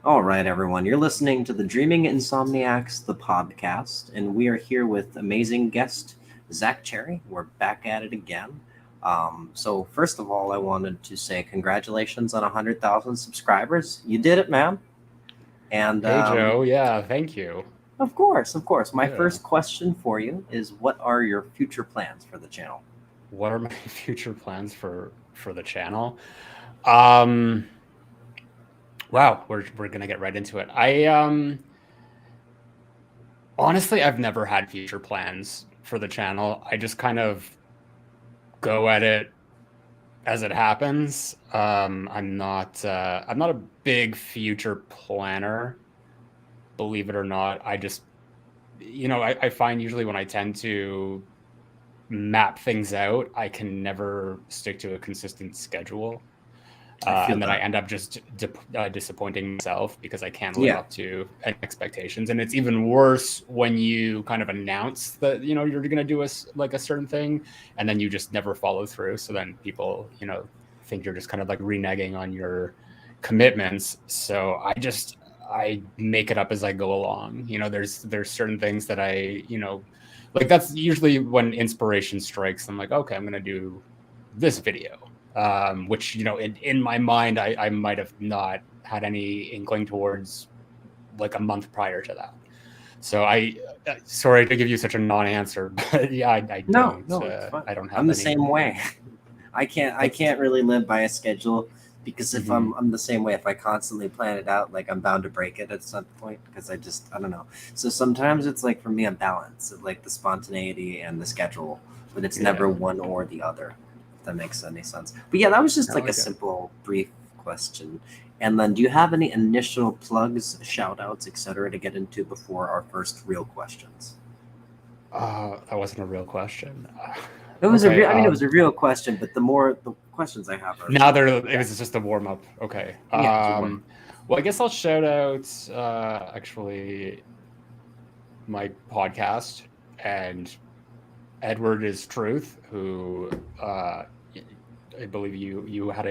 All right, everyone. You're listening to the Dreaming Insomniacs, the podcast, and we are here with amazing guest Zack Cherry. We're back at it again. So first of all, I wanted to say congratulations on 100,000 subscribers. You did it, man. And Hey Joe, yeah, thank you. of course. My Yeah. first question for you is, what are your future plans for the channel? What are my future plans for the channel? Um, wow, we're gonna get right into it. I honestly I've never had future plans for the channel. I just kind of go at it as it happens. I'm not a big future planner, believe it or not. I just I find usually when I tend to map things out, I can never stick to a consistent schedule. I feel And then I that. end up just disappointing myself because I can't live Yeah, up to expectations. And it's even worse when you kind of announce that you're going to do like a certain thing, and then you just never follow through. So then people think you're just kind of like reneging on your commitments. So I make it up as I go along. There's certain things that like that's usually when inspiration strikes. I'm like, okay, I'm going to do this video, which in my mind I might have not had any inkling towards like a month prior to that. So sorry to give you such a non-answer, but yeah, no, no, it's fine. I don't I'm have the any. same way. I That's can't really live by a schedule because if mhm. I'm the same way. If I constantly plan it out, like I'm bound to break it at some point because I don't know. So sometimes it's like for me a balance of like the spontaneity and the schedule, but it's never Yeah, one or the other. If that makes any sense. But yeah, that was just no, like I a get it. simple brief question. And then do you have any initial plugs, shout outs, etc. to get into before our first real questions? That wasn't a real question. It was a Okay. real I mean it was a real question, but the more the questions I have are Now there it yeah. was just a warm up. Okay. Yeah, it's a warm. Well, I guess I'll shout out actually my podcast and Edward is Truth, who I believe you had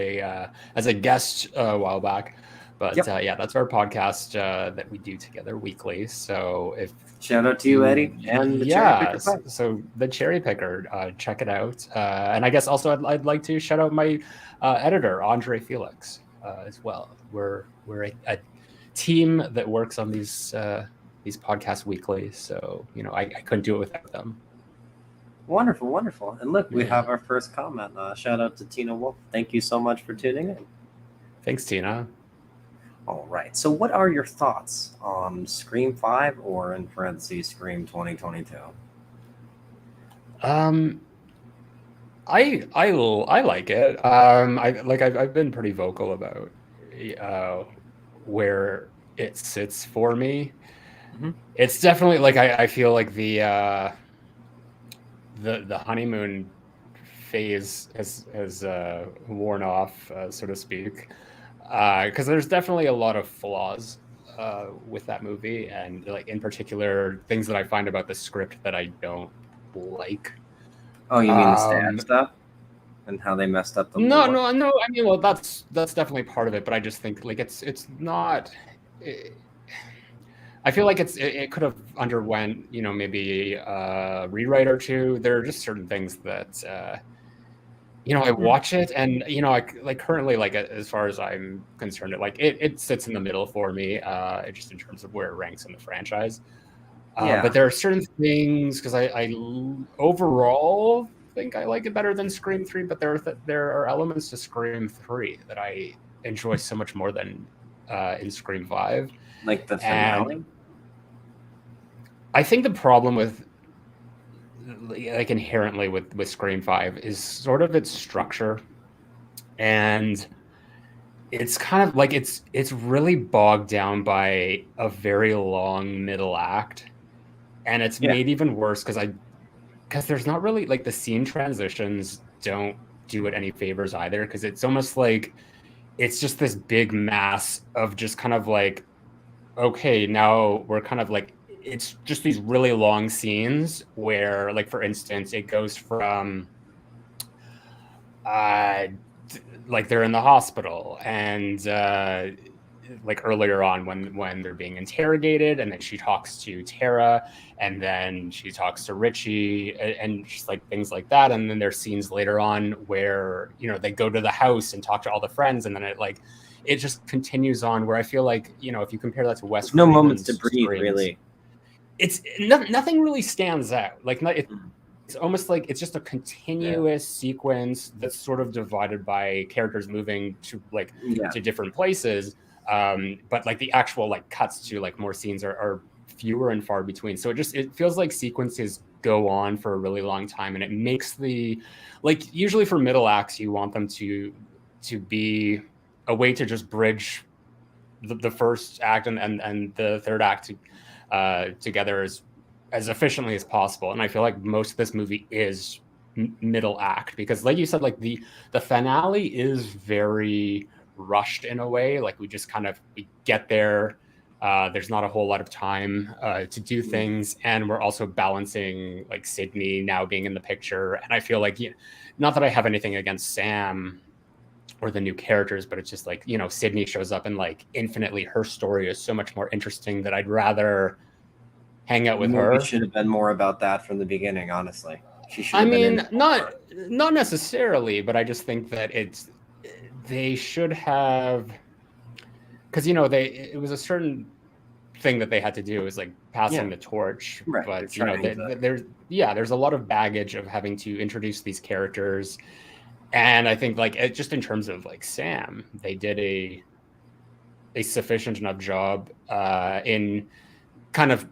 as a guest a while back. But Yep. yeah, that's our podcast that we do together weekly. So if Shout out to you, you, Eddie, and the Cherry yeah, Picker Pie. so the Cherry Picker, check it out. And I guess also I'd like to shout out my editor, Andre Felix, as well. We're a team that works on these podcasts weekly. So I couldn't do it without them. Wonderful, wonderful. And look, we Yeah. have our first comment. Shout out to Tina Wolf. Thank you so much for tuning in. Thanks, Tina. All right. So, what are your thoughts on Scream 5 or in parentheses Scream 2022? Um, I like it. I've been pretty vocal about uh where it sits for me. Hmm. It's definitely like I feel like the honeymoon phase has worn off, so to speak. Because there's definitely a lot of flaws with that movie, and like in particular things that I find about the script that I don't like. Oh, you mean the stab Um, stuff and how they messed up the No, lore? no, no. I mean, well, that's definitely part of it, but I just think like it's not. It, I feel like it could have underwent, maybe a rewrite or two. There are just certain things that I Hmm. watch it, and like currently, like as far as I'm concerned, it sits in the middle for me, just in terms of where it ranks in the franchise. But Yeah. there are certain things because overall think I like it better than Scream 3, but there are elements to Scream 3 that I enjoy so much more than in Scream 5. Like the And finale? I think the problem with like inherently with Scream 5 is sort of its structure, and it's kind of like it's really bogged down by a very long middle act, and it's Yeah. made even worse because there's not really like the scene transitions don't do it any favors either, because it's almost like it's just this big mass of just kind of like, okay, now we're kind of like, it's just these really long scenes where, like, for instance, it goes from uh like they're in the hospital, and like earlier on when they're being interrogated, and then she talks to Tara, and then she talks to Richie, and just like things like that. And then there's scenes later on where, you know, they go to the house and talk to all the friends, and then it just continues on, where I feel like, you know, if you compare that to Wes There's no Craven's moments to breathe, Screams, really. it's nothing really stands out. Like, it's almost like it's just a continuous sequence that's sort of divided by characters moving to to different places. But like the actual like cuts to like more scenes are fewer and far between. So it feels like sequences go on for a really long time, and it makes like usually for middle acts you want them to be a way to just bridge the first act and the third act together as efficiently as possible. And I feel like most of this movie is middle act, because like you said, like the finale is very rushed in a way. Like we get there. There's not a whole lot of time to do things, and we're also balancing like Sydney now being in the picture. And I feel like, not that I have anything against Sam or the new characters, but it's just like, you know, Sydney shows up and like infinitely her story is so much more interesting that I'd rather hang out with her. It should have been more about that from the beginning, honestly. She should I have been mean, not necessarily, but I just think that they should have, because, you know, it was a certain thing that they had to do, is like passing the torch. Right. But you know, there's a lot of baggage of having to introduce these characters. And I think like just in terms of like Sam, they did a sufficient enough job in kind of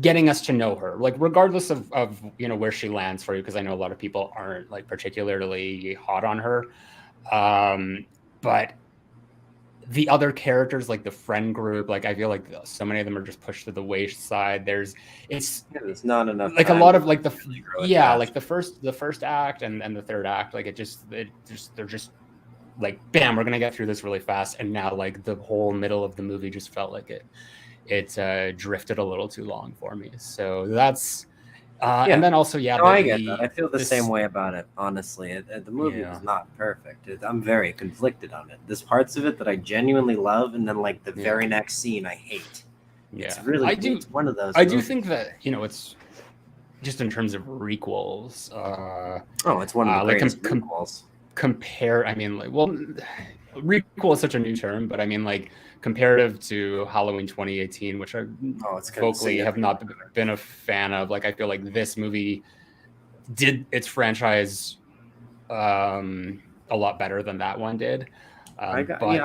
getting us to know her, like regardless of you know where she lands for you, because I know a lot of people aren't like particularly hot on her, but the other characters, like the friend group, like I feel like so many of them are just pushed to the wayside. There's not enough, like a lot of like like the first act and the third act, like they're just like, bam, we're gonna get through this really fast, and now like the whole middle of the movie just felt like it drifted a little too long for me. So that's and then also I get that. I feel the same way about it, honestly. The movie was not perfect. I'm very conflicted on it. There's parts of it that I genuinely love, and then like the very next scene I hate. It's really it's one of those movies. Do think that, you know, it's just in terms of requels, it's one of the greatest requels. Compare, I mean, like, well, requel is such a new term, but I mean, like, comparative to Halloween 2018, which I vocally have not been a fan of. Like, I feel like this movie did its franchise a lot better than that one did. I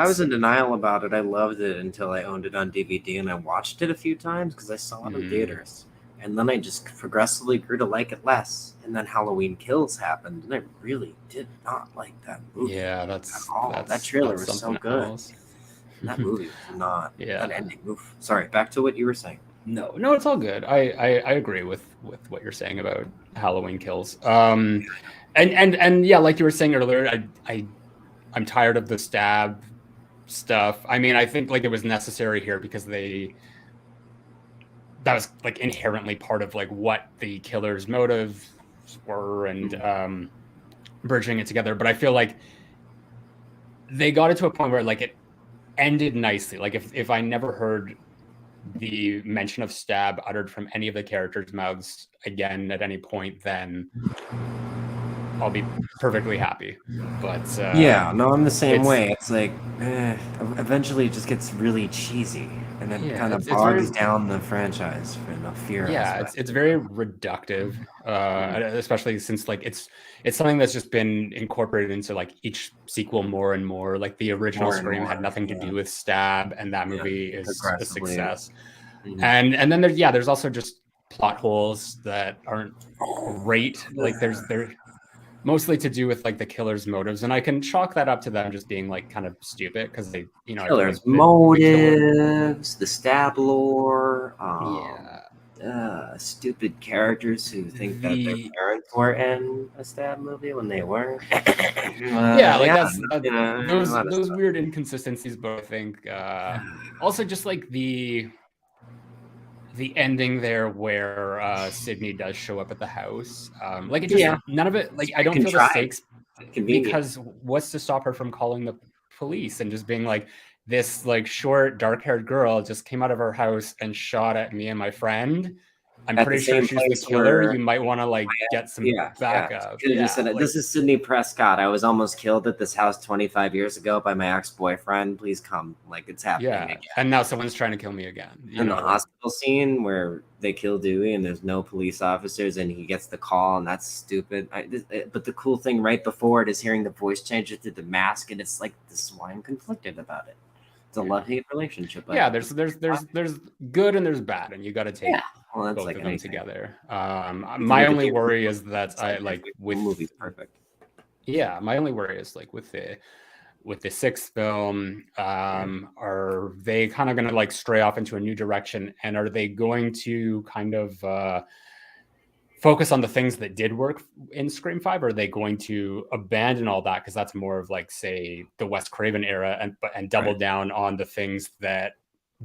was in denial about it. I loved it until I owned it on DVD, and I watched it a few times because I saw it in theaters. And then I just progressively grew to like it less. And then Halloween Kills happened, and I really did not like that movie. Yeah, that trailer was so good. That movie was not that ending. Oof. Sorry, back to what you were saying. No, it's all good. I agree with what you're saying about Halloween Kills. And yeah, like you were saying earlier, I'm tired of the stab stuff. I mean, I think like it was necessary here because that was like inherently part of like what the killer's motives were, and bridging it together. But I feel like they got it to a point where like it ended nicely. Like if I never heard the mention of stab uttered from any of the characters' mouths again at any point, then I'll be perfectly happy. But I'm the same way. It's like eventually it just gets really cheesy, and then kind of bogs down the franchise for the fear. Yeah, it's very reductive, especially since like it's something that's just been incorporated into like each sequel more and more. Like the original Scream had nothing to do with stab, and that movie is a success. And then there's also just plot holes that aren't great. Like there's mostly to do with like the killer's motives, and I can chalk that up to them just being like kind of stupid because they, you know, killer's motives, the stab lore, stupid characters who think that their parents were in a stab movie when they weren't. Those weird inconsistencies. But I think also just like the ending there where Sydney does show up at the house. Like it just none of it, like I don't feel the stakes, because what's to stop her from calling the police and just being like, this like short, dark-haired girl just came out of her house and shot at me and my friend. I'm At the pretty sure same she's the place killer. where You might want to like get some yeah, backup. could have just said Yeah, it. like This is Sydney Prescott. I was almost killed at this house 25 years ago by my ex-boyfriend. Please come. Like, it's happening yeah. again. And now someone's trying to kill me again. You And the know, like hospital scene where they kill Dewey and there's no police officers and he gets the call and that's stupid. But the cool thing right before it is hearing the voice change it to the mask, and it's like, this is why I'm conflicted about it. It's a love-hate relationship. yeah, there's good and there's bad, and you got to take well, that's both like of them anything. together. Even My with the only Dear worry Friend is that I like with the movie's perfect. Yeah, my only worry is like with the sixth film, are they kind of going to like stray off into a new direction, and are they going to kind of focus on the things that did work in Scream 5? Or are they going to abandon all that because that's more of like, say, the Wes Craven era, and double down on the things that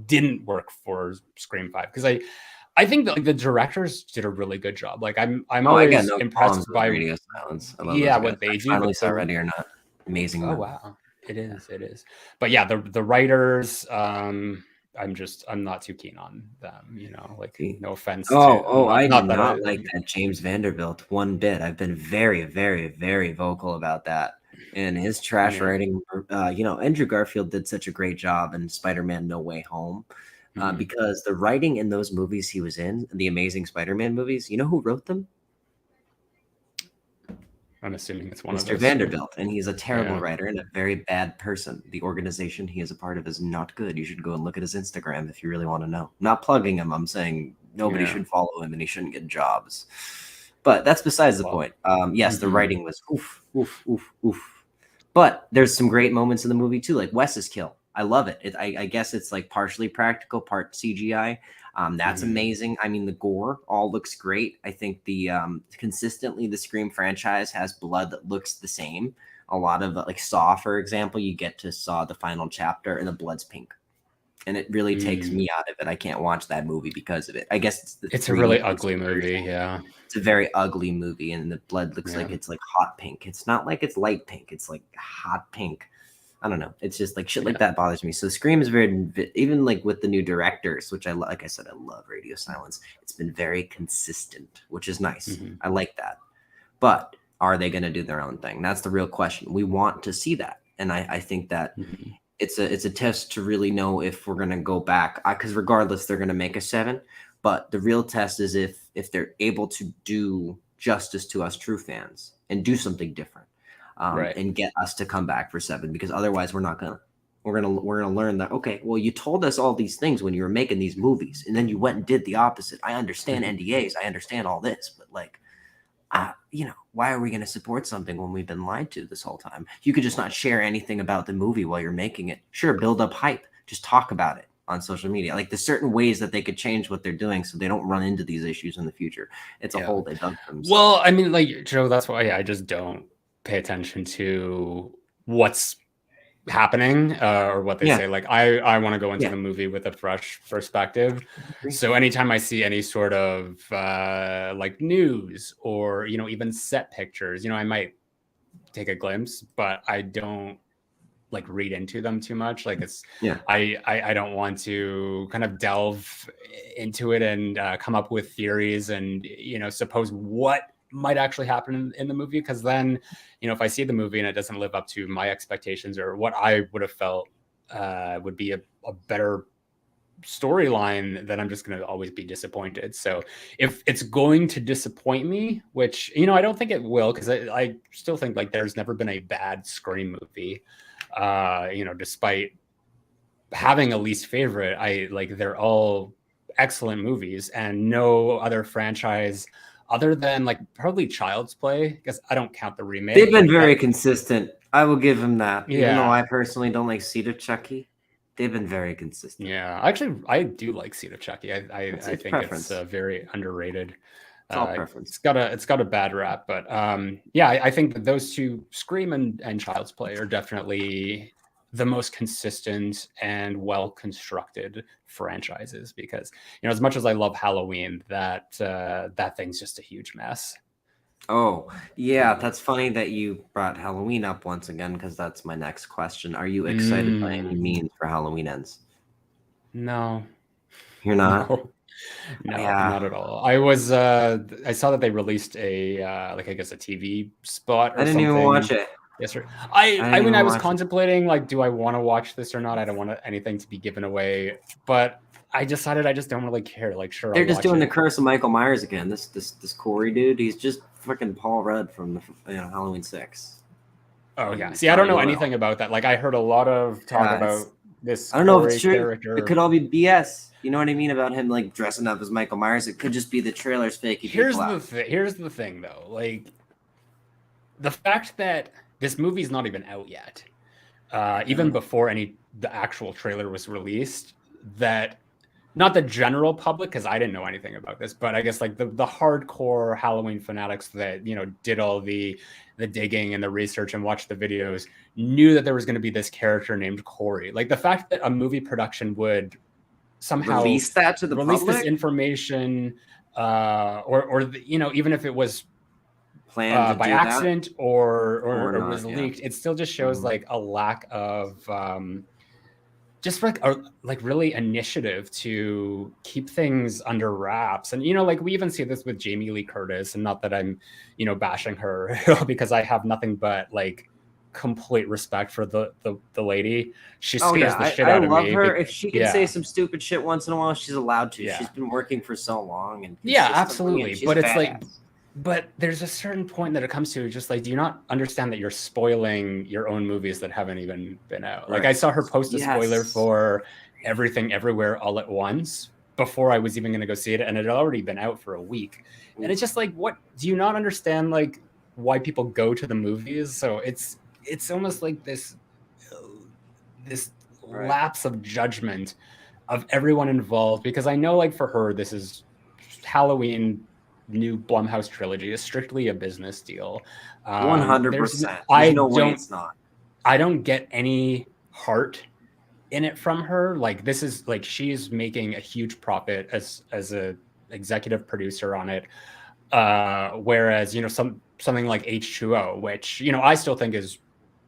didn't work for Scream 5? Because I think that like the directors did a really good job. Like I'm I got always no impressed qualms with by Radio Silence. I love those guys. what they I do. finally But saw Ready or Not. Amazing movie. wow, it is. But yeah, the writers, I'm not too keen on them. You know, like no offense to I do not that not like that James Vanderbilt one bit. I've been very, very, very vocal about that. And his trash writing, Andrew Garfield did such a great job in Spider-Man No Way Home, because the writing in those movies he was in, the Amazing Spider-Man movies, you know who wrote them? I'm assuming it's one Mr. of those. Vanderbilt, and he's a terrible writer and a very bad person. The organization he is a part of is not good. You should go and look at his Instagram if you really want to know. I'm not plugging him. I'm saying nobody should follow him and he shouldn't get jobs. But that's besides the point. Yes, the writing was oof, oof, oof, oof. But there's some great moments in the movie too, like Wes's kill. I love it. I guess it's like partially practical, part CGI. That's amazing. I mean, the gore all looks great. I think the consistently the Scream franchise has blood that looks the same. A lot of like Saw, for example, you get to Saw the final chapter and the blood's pink, and it really takes me out of it. I can't watch that movie because of it. I guess it's a really ugly movie. Yeah, it's a very ugly movie, and the blood looks like it's like hot pink. It's not like it's light pink. It's like hot pink. I don't know. It's just like shit like that bothers me. So Scream is very, even like with the new directors, which like I said, I love Radio Silence. It's been very consistent, which is nice. I like that. But are they going to do their own thing? That's the real question. We want to see that. And I think that it's a test to really know if we're going to go back, because regardless, they're going to make a 7. But the real test is if they're able to do justice to us true fans and do something different. And get us to come back for 7, because otherwise we're gonna learn that, okay, well, you told us all these things when you were making these movies and then you went and did the opposite. I understand NDAs, I understand all this, but like, why are we going to support something when we've been lied to this whole time? You could just not share anything about the movie while you're making it. Sure, build up hype, just talk about it on social media. Like, there's certain ways that they could change what they're doing so they don't run into these issues in the future. It's a hole they dug for themselves. Well, I mean, like, Joe, that's why I just don't pay attention to what's happening, or what they say. Like, I want to go into the movie with a fresh perspective. So anytime I see any sort of like news or even set pictures, I might take a glimpse, but I don't like read into them too much. Like, it's I don't want to kind of delve into it and come up with theories and suppose what might actually happen in the movie, because then if I see the movie and it doesn't live up to my expectations or what I would have felt would be a better storyline, then I'm just going to always be disappointed. So if it's going to disappoint me, which I don't think it will, because I still think like there's never been a bad Scream movie, despite having a least favorite. They're all excellent movies, and no other franchise other than like probably Child's Play, because I don't count the remake. They've been very consistent. I will give them that. Even though I personally don't like Seed of Chucky, they've been very consistent. Yeah, actually, I do like Seed of Chucky. I think preference. It's very underrated. It's all preference. It's got a bad rap, but I think that those two, Scream and Child's Play, are definitely the most consistent and well constructed franchises, because as much as I love Halloween, that thing's just a huge mess. Oh, yeah, that's funny that you brought Halloween up once again because that's my next question. Are you excited by any Mm, means for Halloween ends? no, You're not? no, no, Yeah, not at all. I saw that they released a like I guess a TV spot I or didn't even watch something it. yesterday. I I didn't mean even I was watch it. contemplating like, do I want to watch this or not? I don't want anything to be given away, but I decided I just don't really care. Like, sure, They're I'll just watch doing the it. curse of Michael Myers again. This Corey dude, he's just freaking Paul Rudd from the Halloween 6 Oh yeah. and See, I don't Tommy know Doyle. anything about that. Like, I heard a lot of talk Yeah, about this I don't know if it's Corey true. It character. could all be BS. You know what I mean about him like dressing up as Michael Myers. It could just be the trailers faking people out. Here's the thing though. Like, the fact that this movie's not even out yet, I even know. before the actual trailer was released, that not the general public, because I didn't know anything about this, but I guess like the hardcore Halloween fanatics that did all the digging and the research and watched the videos knew that there was going to be this character named Corey. Like the fact that a movie production would somehow Release that to the release this public. information, even if it was Plan to by do that accident or, or or was not? Yeah. leaked, it still just shows Mhm. like a lack of just like really initiative to keep things under wraps. And like we even see this with Jamie Lee Curtis, and not that I'm bashing her because I have nothing but like complete respect for the lady. She Oh scares yeah, the shit I out of love me. her. If she can say Yeah, some stupid shit once in a while, she's allowed to. She's yeah, been working for so long and yeah, consistently, and absolutely. she's a But it's like, badass. but there's a certain point that it comes to just like, do you not understand that you're spoiling your own movies that haven't even been out? Like I Right. saw her post a spoiler Yes. for Everything Everywhere All at Once before I was even going to go see it, and it had already been out for a week. And it's just like, what, do you not understand like why people go to the movies? So it's almost like this Right. lapse of judgment of everyone involved, because I know like for her this is Halloween new Blumhouse trilogy is strictly a business deal. There's 100%. There's no way it's not. I don't get any heart in it from her. Like this is like she's making a huge profit as a executive producer on it. Whereas something like H2O, which I still think is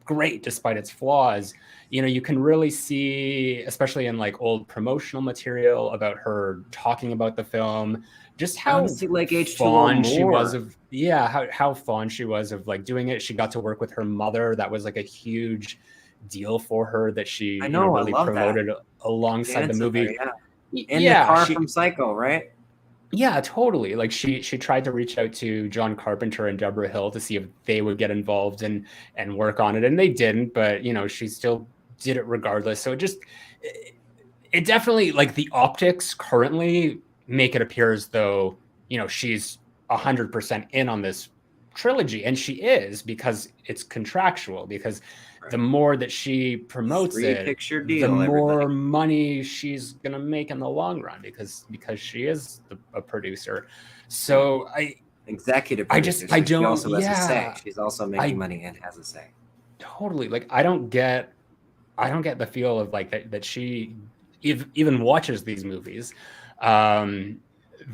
great despite its flaws. You can really see, especially in like old promotional material about her talking about the film, just I how honestly like H2O fond she was more. of how fond she was of like doing it. She got to work with her mother. That was like a huge deal for her that she I know. I really love that. promoted alongside the Dancing there, movie. yeah. And the Yeah, car from Psycho, right? yeah, totally. Like she tried to reach out to John Carpenter and Deborah Hill to see if they would get involved and work on it, and they didn't. But she still did it regardless. So it definitely, like, the optics currently make it appear as though she's 100% in on this trilogy, and she is, because it's contractual. Because the Right. more that she promotes Three it, picture the deal, everybody. more money she's gonna make in the long run, because she is a producer. Yeah. So Executive I producer, just I so she don't also has a say. yeah She's also making I money and has a say. totally, like, I don't get the feel of like that she even watches these movies. Um,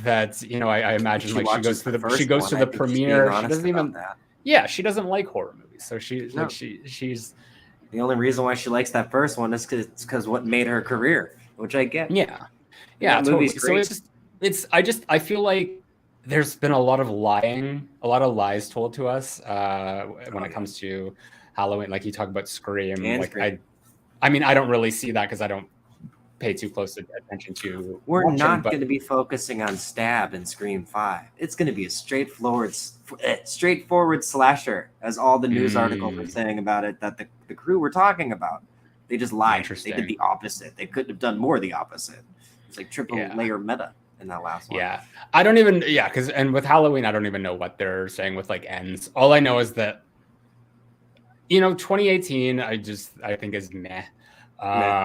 that I If imagine she like watches the she first goes one, to I the think she's being premiere. She honest doesn't about even that. Yeah, she doesn't like horror movies. So No. she's The only reason why she likes that first one is because what made her career, which I get. yeah. And Yeah, that movie's totally. So great. I feel like there's been a lot of lying, a lot of lies told to us when Oh it yeah, comes to Halloween. Like you talk about Scream. and Like Scream. I mean, I don't really see that because I don't pay too close attention to We're watching. not But going to be focusing on Stab in Scream 5. It's going to be a straightforward slasher, as all the news articles are mm, saying about it that the crew were talking about. They just lied. They did interesting. the opposite. They couldn't have done more the opposite. It's like triple Yeah. layer meta in that last one. Yeah. I don't even, yeah, because, and with Halloween, I don't even know what they're saying with like ends. All I know is that, 2018, I think is meh. Meh.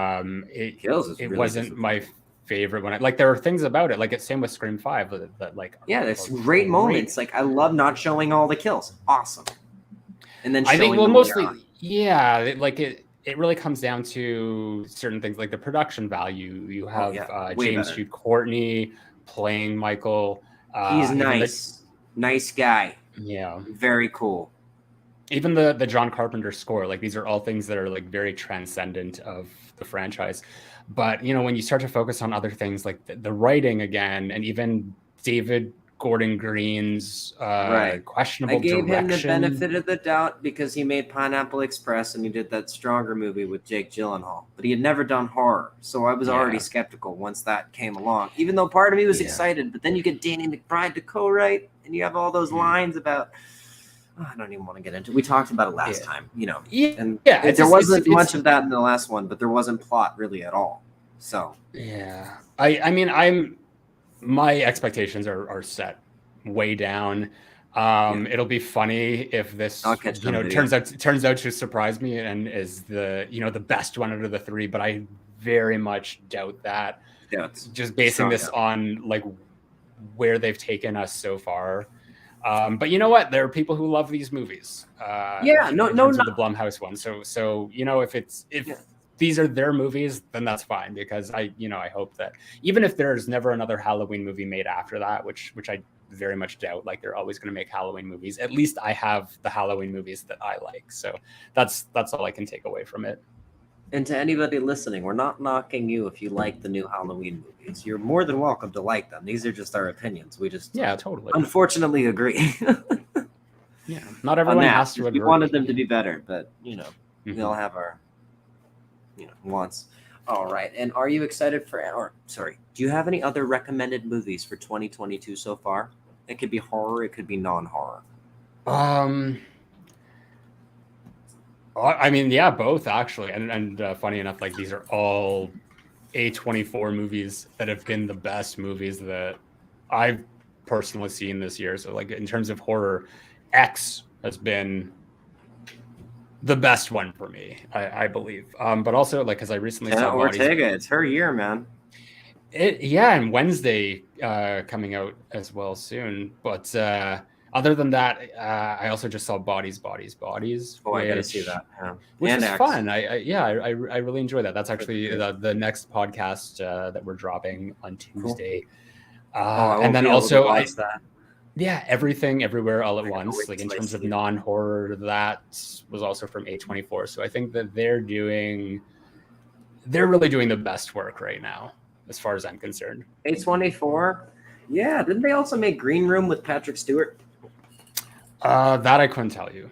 It, Kills is it really wasn't my disappointing. favorite one. Like, there are things about it, like it's same with Scream 5 that like Yeah, there's are great great. moments. Like I love not showing all the kills. Awesome. And then I think, showing well, them later on. mostly, yeah, it really comes down to certain things like the production value. You Oh have yeah, way James better. Hugh Courtney playing Michael. He's Even the nice. Nice guy. Yeah. Very cool. Even the John Carpenter score, like these are all things that are like very transcendent of the franchise. But you know, when you start to focus on other things like the writing again, and even David Gordon Green's Right. I questionable gave him the direction. benefit of the doubt because he made Pineapple Express and he did that Stronger movie with Jake Gyllenhaal, but he had never done horror, so I was already Yeah. skeptical once that came along. Even though part of me was Yeah. excited, but then you get Danny McBride to co-write, and you have all those lines about. Oh, I don't even want to get into it. We talked about it last time, you know. Yeah. And Yeah. there wasn't much of that in the last one, but there wasn't plot really at all. So yeah, I mean, my expectations are set way down. It'll be funny if this, I'll catch you know, video. turns out to surprise me and is the, you know, the best one out of the three, but I very much doubt that. Yeah, just basing this on like where they've taken us so far. But you know what? There are people who love these movies. Yeah, in terms of the Blumhouse one. So you know, if these are their movies, then that's fine, because I hope that even if there's never another Halloween movie made after that, which I very much doubt, like they're always going to make Halloween movies, at least I have the Halloween movies that I like. So that's all I can take away from it. And to anybody listening, we're not knocking you if you like the new Halloween movies. You're more than welcome to like them. These are just our opinions. We just totally unfortunately agree. Yeah, not everyone has to agree. We wanted them to be better, but you know, we all have our wants. All right. And are you excited do you have any other recommended movies for 2022 so far? It could be horror, it could be non-horror. I mean, yeah, both actually. And funny enough, like these are all A24 movies that have been the best movies that I've personally seen this year. So like in terms of horror, X has been the best one for me, I believe. But also like, cause I recently saw Ortega, it's her year, man. And Wednesday coming out as well soon. But other than that, I also just saw Bodies. Oh, I gotta see that. Yeah. Which is fun. I really enjoy that. That's actually the next podcast that we're dropping on Tuesday. Cool. And then also that. Yeah, Everything Everywhere All at Once. Like in terms of non-horror, that was also from A24. So I think that they're really doing the best work right now, as far as I'm concerned. A24? Yeah, didn't they also make Green Room with Patrick Stewart? That I couldn't tell you.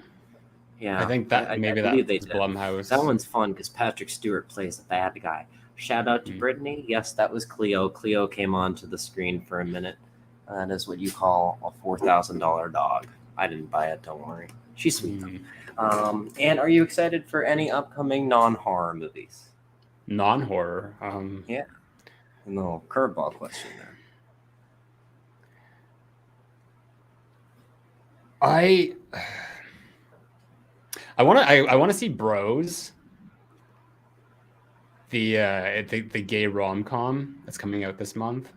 Yeah, I think that I maybe believe that's Blumhouse. That one's fun because Patrick Stewart plays a bad guy. Shout out to Brittany. Yes, that was Cleo. Cleo came onto the screen for a minute. That is what you call a $4,000 dog. I didn't buy it. Don't worry. She's sweet. And are you excited for any upcoming non-horror movies? Non-horror. Yeah. No curveball question there. I want to see Bros. The gay rom-com that's coming out this month.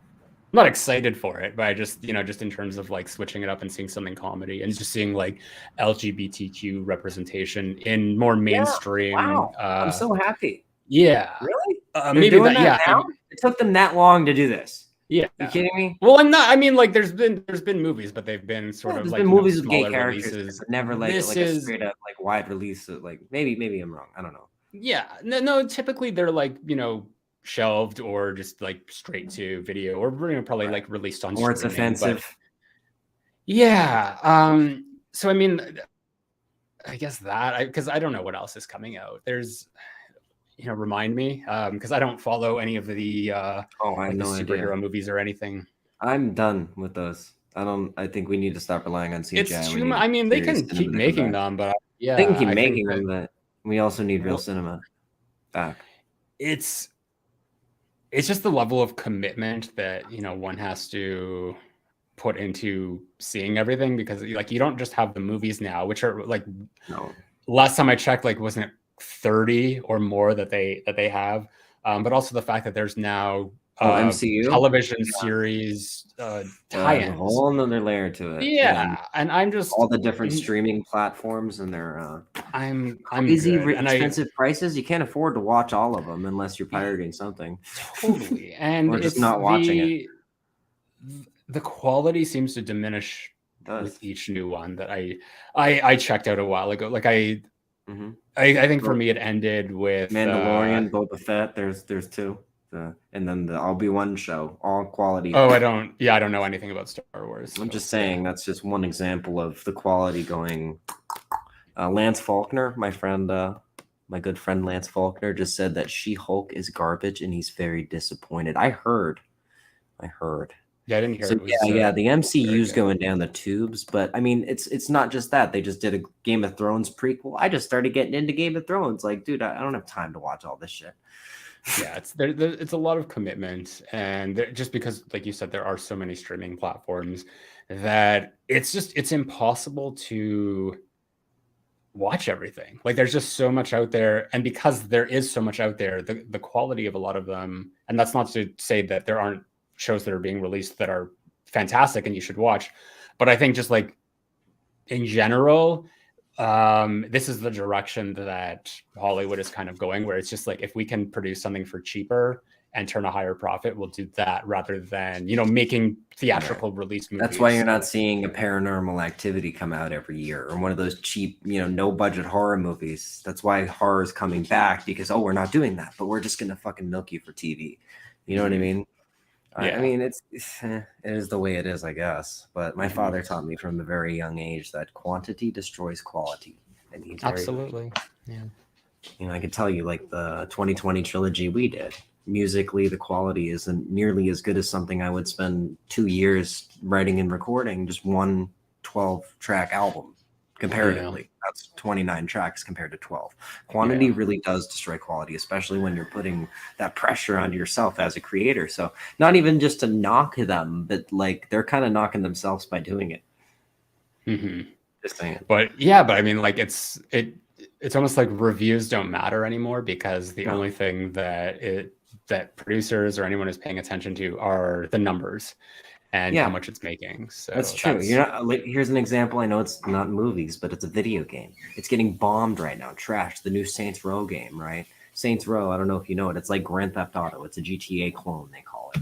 I'm not excited for it, but I just in terms of like switching it up and seeing something comedy and just seeing like LGBTQ representation in more mainstream. Wow. I'm so happy. Yeah. Really? Maybe that. Yeah. Now? It took them that long to do this. Yeah. You kidding me? Well, I'm not. I mean, like, there's been movies, but they've been sort of like been movies with gay characters, releases, but never like a straight up like wide release. Like maybe I'm wrong. I don't know. Yeah. No. Typically, they're like shelved or just like straight to video, or probably like released on. Or it's offensive. Yeah. So I mean, I guess that because I don't know what else is coming out. There's. Remind me, because I don't follow any of the I have no superhero movies or anything. I'm done with those. I think we need to stop relying on CGI. It's true. I mean, they can keep making them, but they can keep making them, but we also need real cinema back. It's just the level of commitment that one has to put into seeing everything, because like you don't just have the movies now, which are like last time I checked, like wasn't it 30 or more that they have, but also the fact that there's now MCU television series tie-ins, a whole another layer to it. Yeah, and I'm just all the different streaming platforms and their I'm crazy expensive prices. You can't afford to watch all of them unless you're pirating something. Totally, and or just not watching it. The quality seems to diminish does. with each new one that I checked out a while ago. Like I think for me it ended with Mandalorian, Boba Fett. There's two, and then the Obi-Wan show, all quality. Oh, I don't know anything about Star Wars. I'm just saying that's just one example of the quality going. Lance Faulkner, my friend, my good friend Lance Faulkner, just said that She-Hulk is garbage, and he's very disappointed. I heard. Yeah, I didn't hear So it was, yeah, the MCU's good. going down the tubes, but I mean, it's not just that. They just did a Game of Thrones prequel. I just started getting into Game of Thrones. Like, dude, I don't have time to watch all this shit. Yeah, it's a lot of commitment, and just because, like you said, there are so many streaming platforms that it's impossible to watch everything. Like there's just so much out there, and because there is so much out there, the quality of a lot of them, and that's not to say that there aren't shows that are being released that are fantastic and you should watch, but I think just like in general, this is the direction that Hollywood is kind of going, where it's just like, if we can produce something for cheaper and turn a higher profit, we'll do that rather than, making theatrical release movies. That's why you're not seeing a Paranormal Activity come out every year, or one of those cheap, no budget horror movies. That's why horror is coming back, because, we're not doing that, but we're just going to fucking milk you for TV. You know what I mean? Yeah. I mean, it is the way it is, I guess. But my father taught me from a very young age that quantity destroys quality. And he's absolutely, yeah. I can tell you, like the 2020 trilogy we did, musically, the quality isn't nearly as good as something I would spend 2 years writing and recording, just one 12-track album. Comparatively, that's 29 tracks compared to 12. Quantity really does destroy quality, especially when you're putting that pressure on yourself as a creator. So not even just to knock them, but like they're kind of knocking themselves by doing it. Just saying. But I mean, like it's almost like reviews don't matter anymore, because the only thing that producers or anyone is paying attention to are the numbers and how much it's making. So that's true. You're not, like, here's an example. I know it's not movies, but it's a video game. It's getting bombed right now, trashed. The new Saints Row game, right? Saints Row, I don't know if you know it. It's like Grand Theft Auto. It's a GTA clone, they call it.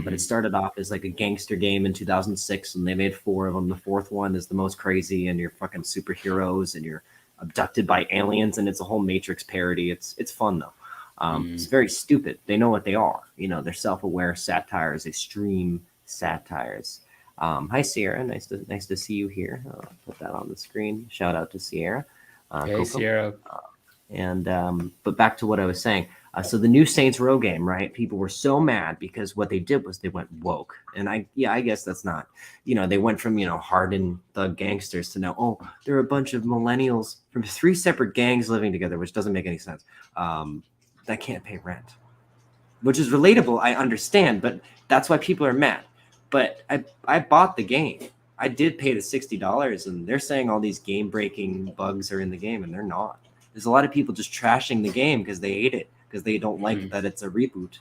But it started off as like a gangster game in 2006, and they made 4 of them. The 4th one is the most crazy, and you're fucking superheroes, and you're abducted by aliens, and it's a whole Matrix parody. It's fun though. It's very stupid. They know what they are. They're self-aware satires, extreme satires. Hi Sierra, nice to see you here. Put that on the screen. Shout out to Sierra. Hey Coco. Sierra. But back to what I was saying. So the new Saints Row game, right? People were so mad because what they did was they went woke, and I guess that's not, they went from hardened thug gangsters to now, there are a bunch of millennials from 3 separate gangs living together, which doesn't make any sense. That can't pay rent, which is relatable. I understand, but that's why people are mad. But I bought the game. I did pay the $60, and they're saying all these game-breaking bugs are in the game, and they're not. There's a lot of people just trashing the game because they hate it, because they don't like that it's a reboot,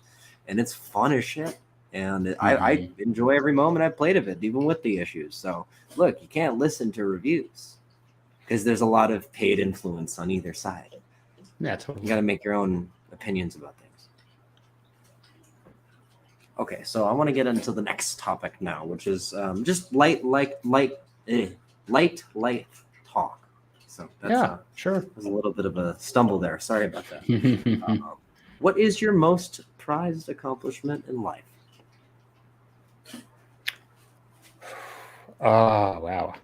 and it's fun as shit. And I enjoy every moment I played of it, even with the issues. So look, you can't listen to reviews because there's a lot of paid influence on either side. Yeah, totally. You got to make your own opinions about things. Okay, so I want to get into the next topic now, which is just light talk. So that's sure. There's a little bit of a stumble there. Sorry about that. What is your most prized accomplishment in life? Oh, wow.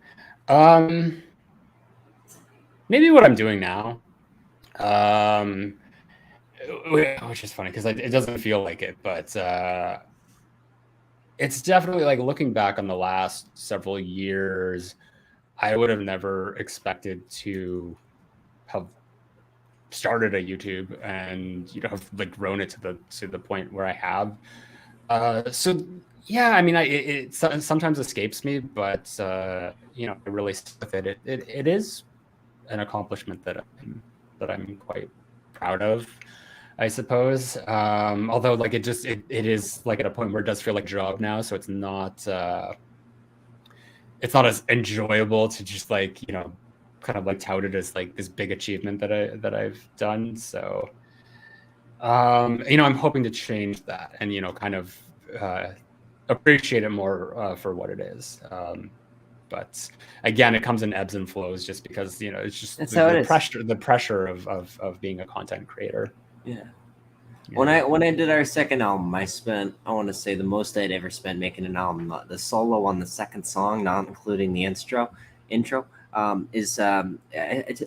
Maybe what I'm doing now. Which is funny because it doesn't feel like it, but it's definitely, like, looking back on the last several years, I would have never expected to have started a YouTube and have like grown it to the point where I have. So yeah, I mean, it sometimes escapes me, but I really stick with it. It is an accomplishment that I'm quite proud of, I suppose. Although, like, it is like at a point where it does feel like a job now, so it's not as enjoyable to just, like, kind of like tout it as like this big achievement that I've done. So I'm hoping to change that and kind of appreciate it more for what it is. But again, it comes in ebbs and flows, just because it's just That's how it is. the pressure of being a content creator. Yeah. Yeah. When I did our second album, I want to say the most I'd ever spent making an album. The solo on the second song, not including the intro, is I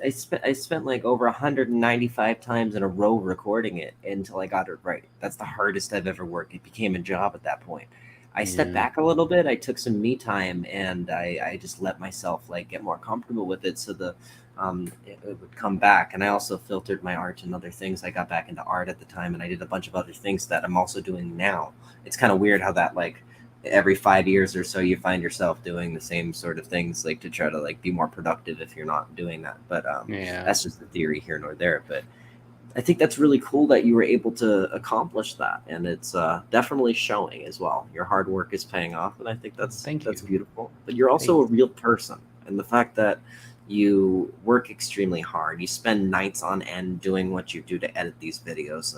spent like over 195 times in a row recording it until I got it right. That's the hardest I've ever worked. It became a job at that point. I stepped Yeah. back a little bit. I took some me time, and I just let myself like get more comfortable with it, so it would come back. And I also filtered my art and other things. I got back into art at the time, and I did a bunch of other things that I'm also doing now. It's kind of weird how that like every 5 years or so you find yourself doing the same sort of things, like to try to like be more productive if you're not doing that. But Yeah. that's just the theory here nor there. But I think that's really cool that you were able to accomplish that, and it's definitely showing as well. Your hard work is paying off, and I think that's Thank you. beautiful. But you're also a real person, and the fact that you work extremely hard, you spend nights on end doing what you do to edit these videos.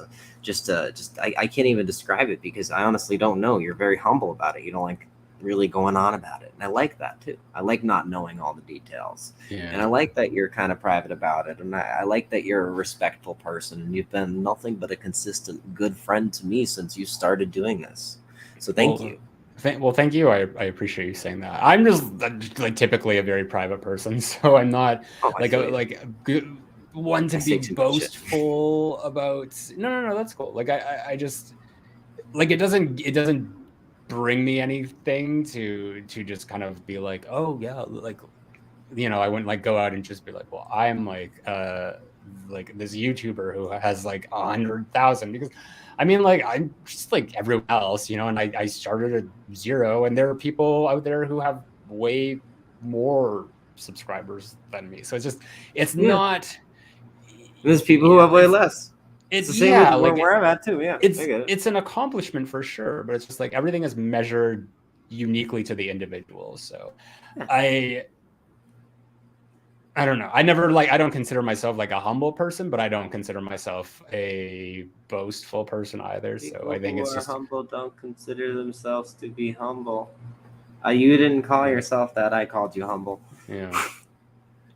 I can't even describe it because I honestly don't know. You're very humble about it. You don't like really going on about it, and I like that too. I like not knowing all the details. And I Yeah. like that you're kind of private about it. And I like that you're a respectful person. And you've been nothing but a consistent good friend to me since you started doing this. So thank Well, you. Thank you. I appreciate you saying that. I'm just like typically a very private person, so I'm not Oh, I like feel you. a good one to I be say too much shit. boastful about. No, that's cool. Like I just like it doesn't bring me anything to just kind of be like, oh yeah, like I wouldn't like go out and just be like, well, I'm like this YouTuber who has like 100,000, because I mean, like, I'm just like everyone else, and I started at zero, and there are people out there who have way more subscribers than me. So it's Yeah. not, There's people who have way less. It's it's the same with yeah, like where I'm at too. Yeah, I get it. it's an accomplishment for sure, but it's just like everything is measured uniquely to the individual. So Yeah. I don't know. I don't consider myself like a humble person, but I don't consider myself a boastful person either. So People I think who it's are just, humble don't consider themselves to be humble. You didn't call right. yourself that. I called you humble. Yeah.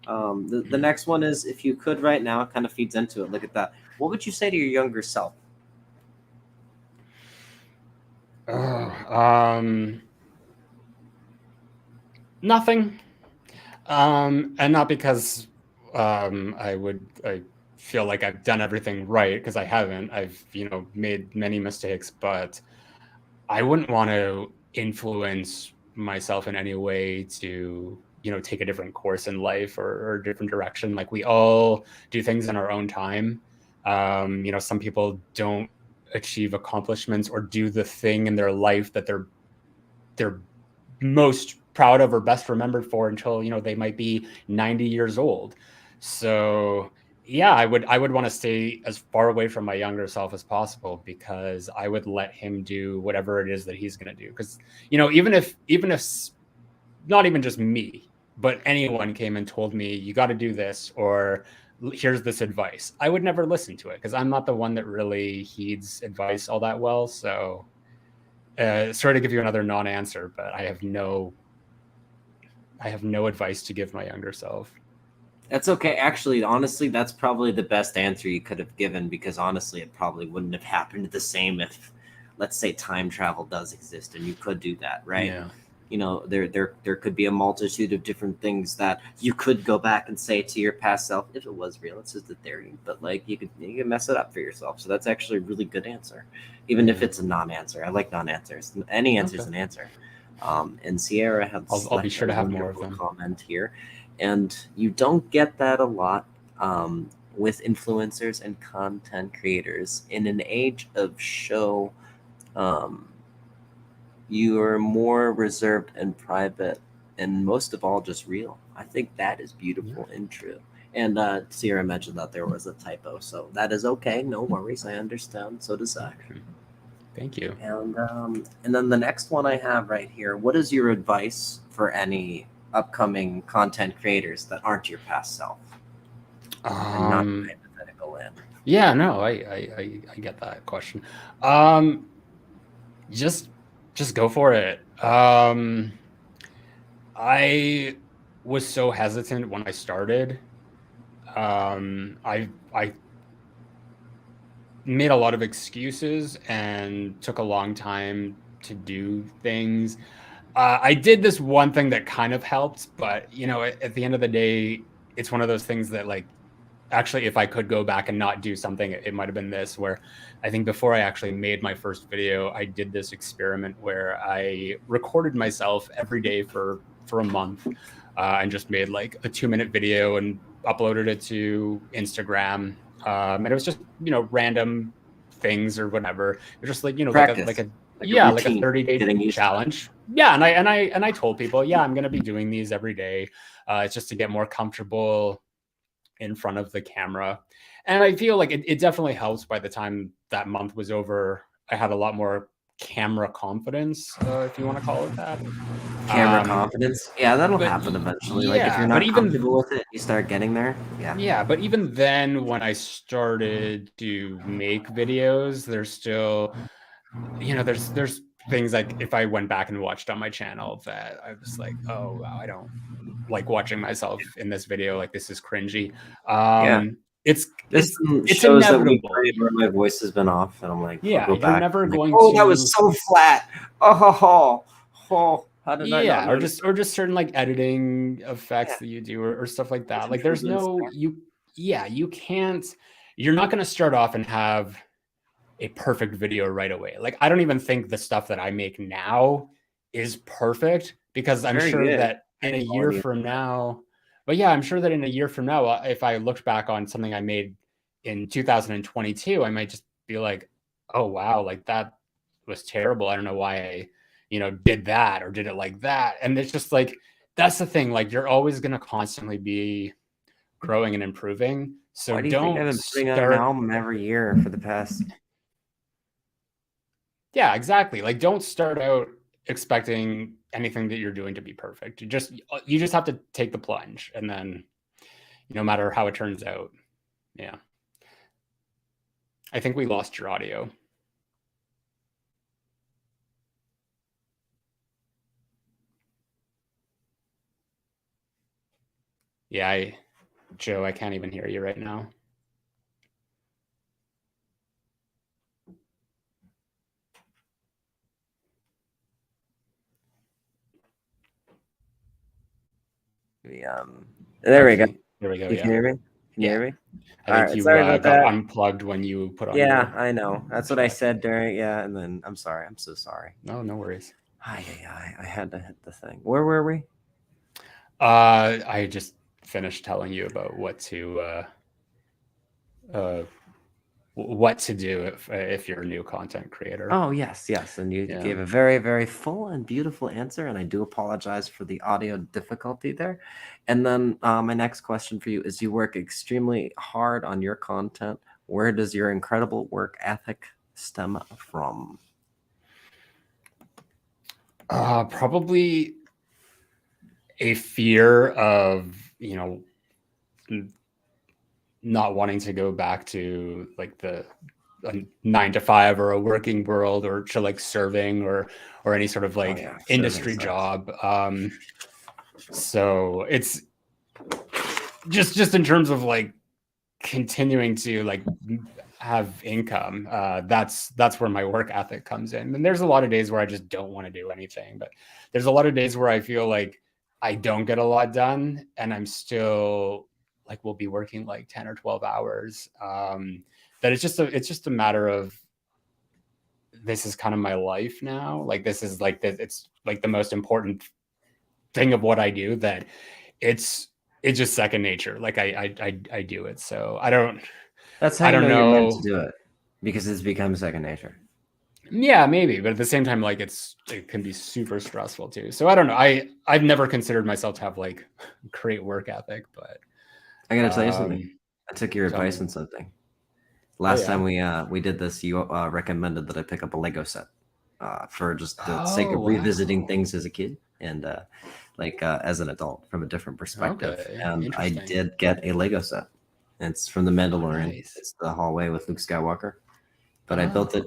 The next one is, if you could right now, it kind of feeds into it. Look at that. What would you say to your younger self? Nothing. And not because I feel like I've done everything right, because I haven't. I've made many mistakes, but I wouldn't want to influence myself in any way to take a different course in life, or a different direction. Like, we all do things in our own time. Some people don't achieve accomplishments or do the thing in their life that they're most proud of or best remembered for until they might be 90 years old. So yeah, I would want to stay as far away from my younger self as possible, because I would let him do whatever it is that he's going to do. Because even if not even just me, but anyone came and told me, you got to do this, or here's this advice, I would never listen to it, because I'm not the one that really heeds advice all that well. So sorry to give you another non-answer, but I have no advice to give my younger self. That's okay. Actually, honestly, that's probably the best answer you could have given, because honestly, it probably wouldn't have happened the same if, let's say, time travel does exist and you could do that, right? Yeah. There could be a multitude of different things that you could go back and say to your past self if it was real. It's just a theory, but like you could mess it up for yourself. So that's actually a really good answer, even if it's a non-answer. I like non-answers. Any answer is an answer. And Sierra has I'll be sure to have more of them. comment here, and you don't get that a lot with influencers and content creators in an age of show. You are more reserved and private, and most of all, just real. I think that is beautiful and true. And Sierra mentioned that there was a typo, so that is okay. No worries, I understand. So does Zach. Thank you. And then the next one I have right here. What is your advice for any upcoming content creators that aren't your past self? And not hypothetical land. Yeah, no, I get that question. Just go for it. I was so hesitant when I started. I made a lot of excuses and took a long time to do things. I did this one thing that kind of helped, but at the end of the day, it's one of those things that like actually, if I could go back and not do something, it might have been this, where I think before I actually made my first video, I did this experiment where I recorded myself every day for a month, and just made like a 2-minute video and uploaded it to Instagram. And it was just, random things or whatever. It was just like, Practice. like a a like a routine, 30-day challenge. Yeah. And I told people, yeah, I'm going to be doing these every day. It's just to get more comfortable in front of the camera. And I feel like it definitely helps. By the time that month was over, I had a lot more camera confidence, if you want to call it that. Camera confidence. Yeah, that'll but happen eventually. yeah, Like if you're but not even comfortable with it, you start getting there. Yeah. yeah, but even then, when I started to make videos, there's still, there's things like if I went back and watched on my channel that I was like, oh wow, I don't like watching myself in this video. Like this is cringy. Yeah. It's This it's shows that inevitable. where my voice has been off, and I'm like, I'll Yeah, go you're back. never I'm like, going oh, to. that was so flat. How did I not Yeah, or notice? just certain like editing effects that you do or stuff like that. Like there's no you can't. You're not going to start off and have a perfect video right away. Like I don't even think the stuff that I make now is perfect, because I'm Very sure good. that in a year from now, but yeah, I'm sure that in a year from now, if I looked back on something I made in 2022, I might just be like, oh wow, like that was terrible. I don't know why I, did that or did it like that. And it's just like, that's the thing. Like you're always going to constantly be growing and improving. So Why do you think I've been putting out an album every year for the past? Yeah, exactly. Like don't start out expecting anything that you're doing to be perfect. You just have to take the plunge, and then no matter how it turns out. Yeah. I think we lost your audio. Yeah, Joe, I can't even hear you right now. There we go. There we go. You can hear me? Can you hear me? I think you got unplugged when you put on. Yeah, I know. That's what I said during. Yeah, and then I'm sorry. I'm so sorry. No worries. I had to hit the thing. Where were we? I just finished telling you about what to do if you're a new content creator. Oh yes, and you gave a very, very full and beautiful answer, and I do apologize for the audio difficulty there. And then my next question for you is: you work extremely hard on your content. Where does your incredible work ethic stem from? Probably a fear of not wanting to go back to like a 9-to-5 or a working world, or to like serving or any sort of like industry job. So it's just in terms of like continuing to like have income. That's where my work ethic comes in. And there's a lot of days where I just don't want to do anything, but there's a lot of days where I feel like I don't get a lot done, and I'm still like, we'll be working like 10 or 12 hours. That it's just a matter of, this is kind of my life now. Like this is like it's like the most important thing of what I do, that it's just second nature. Like I do it. So I don't. That's how I don't know you're meant to do it, because it's become second nature. Yeah, maybe, but at the same time, like it can be super stressful too. So I don't know. I've never considered myself to have like great work ethic, but I gotta tell you something. I took your advice on something. Last time we did this, you recommended that I pick up a Lego set for just the sake of revisiting things as a kid and as an adult from a different perspective. Okay, and I did get a Lego set. It's from The Mandalorian. Nice. It's the hallway with Luke Skywalker. But I built it.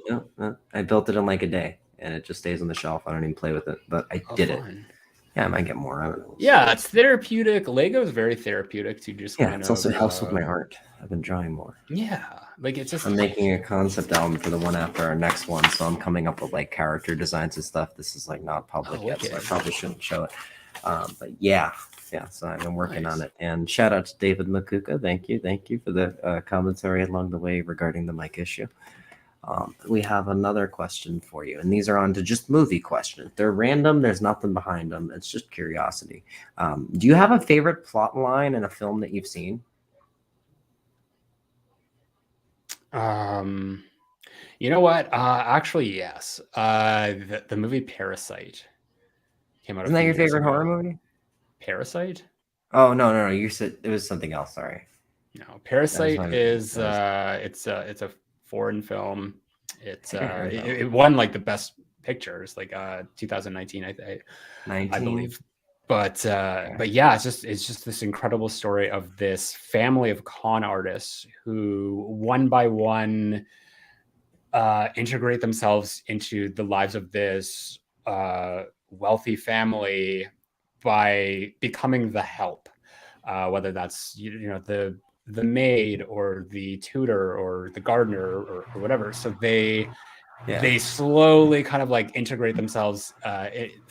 I built it in like a day, and it just stays on the shelf. I don't even play with it, but I did it. Yeah, I might get more. I don't know. Yeah, it's therapeutic. Lego is very therapeutic to just Yeah, kind it's also of helps with my art. I've been drawing more. yeah, like it's just I'm making a concept album for the one after our next one, so I'm coming up with like character designs and stuff. This is like not public yet, so I wicked. probably shouldn't show it. But yeah, so I've been working on Nice. it. And shout out to David Makuka. Thank you for the commentary along the way regarding the mic issue. We have another question for you, and these are on to just movie questions. They're random. There's nothing behind them. It's just curiosity. Do you have a favorite plot line in a film that you've seen? You know what? Actually, yes. The movie Parasite came out a Isn't that few your years favorite horror ago. movie? Parasite? Oh no! You said it was something else. Sorry. No, That was Parasite my is that was, it's a foreign film. I think I heard that It one. won like the best pictures, like 2019, I 19. believe. But yeah, it's just this incredible story of this family of con artists who one by one integrate themselves into the lives of this wealthy family by becoming the help, whether that's the maid or the tutor or the gardener or whatever. So they slowly kind of like integrate themselves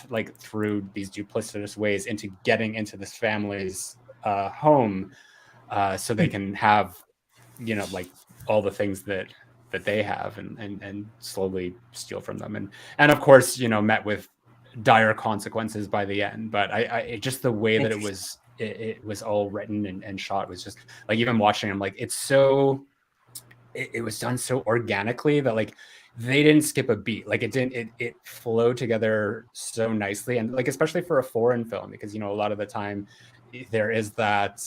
like through these duplicitous ways into getting into this family's home, so they can have like all the things that they have and slowly steal from them, and of course met with dire consequences by the end. But it just the way that Interesting. it was all written and shot was just like, even watching them, like it's so it was done so organically that like they didn't skip a beat. Like it flowed together so nicely, and like especially for a foreign film, because a lot of the time there is that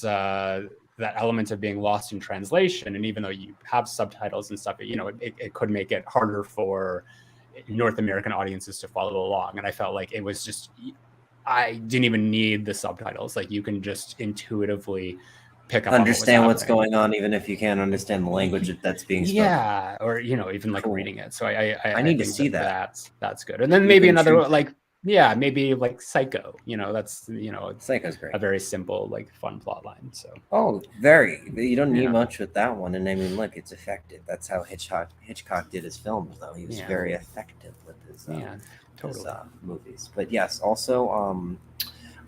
element of being lost in translation, and even though you have subtitles and stuff, it could make it harder for North American audiences to follow along. And I felt like it was just, I didn't even need the subtitles. Like you can just intuitively pick up on what was Understand what's happening. going on, even if you can't understand the language that's being spoken. Yeah, or even like Cool. reading it. So I I need to think see that. that's good. And then You've maybe been another true. like, yeah, maybe like Psycho. That's Psycho's great. a very simple like fun plot line. So Oh, very. You don't need yeah, much with that one, and I mean, look, it's effective. That's how Hitchcock did his films, though. He was yeah, very effective with yeah, his totally. movies. But yes, also,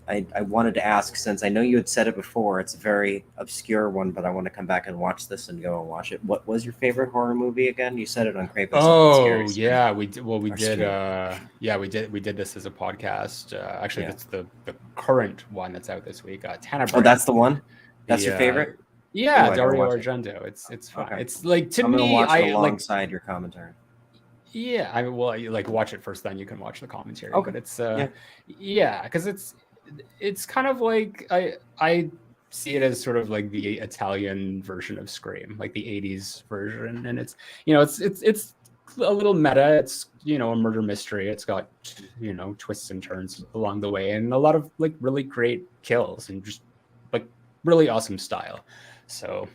I wanted to ask, since I know you had said it before, it's a very obscure one, but I want to come back and watch this and go and watch it. What was your favorite horror movie again? You said it on Craven something scary. Oh yeah, we did. Well, we Or did. scary. Yeah, we did this as a podcast. Actually, Yeah. that's the current one that's out this week. Oh, Tenebrae. that's the one. That's The your favorite. yeah, Oh, I gotta Dario watch it. Argento. It's fine. Okay, It's like, to I'm gonna me, watch it I like. alongside your commentary. Yeah, I mean, well, you like watch it first, then you can watch the commentary. Okay. But it's Yeah. yeah, because it's kind of like I see it as sort of like the Italian version of Scream, like the '80s version, and it's it's a little meta. It's a murder mystery. It's got twists and turns along the way, and a lot of like really great kills and just like really awesome style. So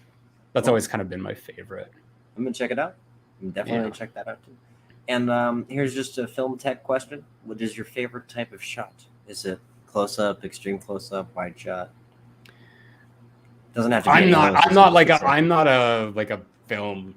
that's Cool. always kind of been my favorite. I'm gonna check it out. I'm definitely Yeah. gonna check that out too. And here's just a film tech question: what is your favorite type of shot? Is it close up, extreme close up, wide shot? Doesn't have to be any of those. I'm not a like a film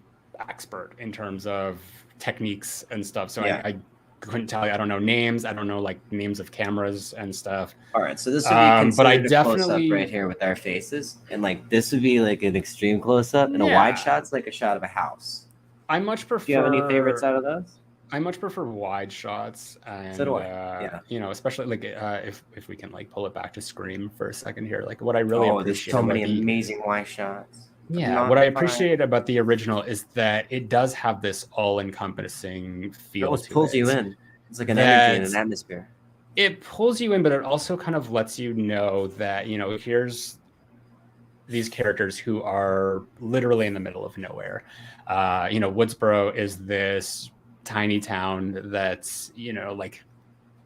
expert in terms of techniques and stuff. So Yeah. I couldn't tell you. I don't know names. I don't know like names of cameras and stuff. All right, so this would be But I considered a close up definitely, right here with our faces, and like this would be like an extreme close up, and a wide yeah, shot's like a shot of a house. I much Do you have any favorites prefer out of those? I much prefer wide shots, So do and I. Yeah. especially like if we can like pull it back to Scream for a second here. Like what I really Oh, there's appreciate so about many the amazing wide shots. yeah, Not what I fine. appreciate about the original is that it does have this all-encompassing It feel almost to pulls you it. in. It's like an energy and That an atmosphere. it pulls you in, but it also kind of lets you know that, here's these characters who are literally in the middle of nowhere. Woodsboro is this tiny town that's, like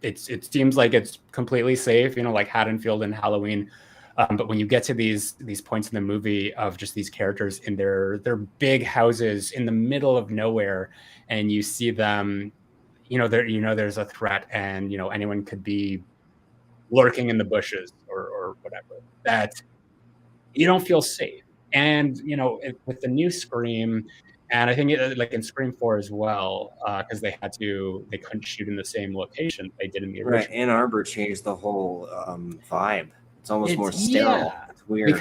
it seems like it's completely safe, like Haddonfield and Halloween. But when you get to these points in the movie of just these characters in their big houses in the middle of nowhere, and you see them, there's a threat, and anyone could be lurking in the bushes or whatever, that you don't feel safe. And with the new Scream, and I think like in Scream 4 as well, because they couldn't shoot in the same location they did in the Right, original. Ann Arbor changed the whole vibe. It's almost more sterile. Yeah, It's weird.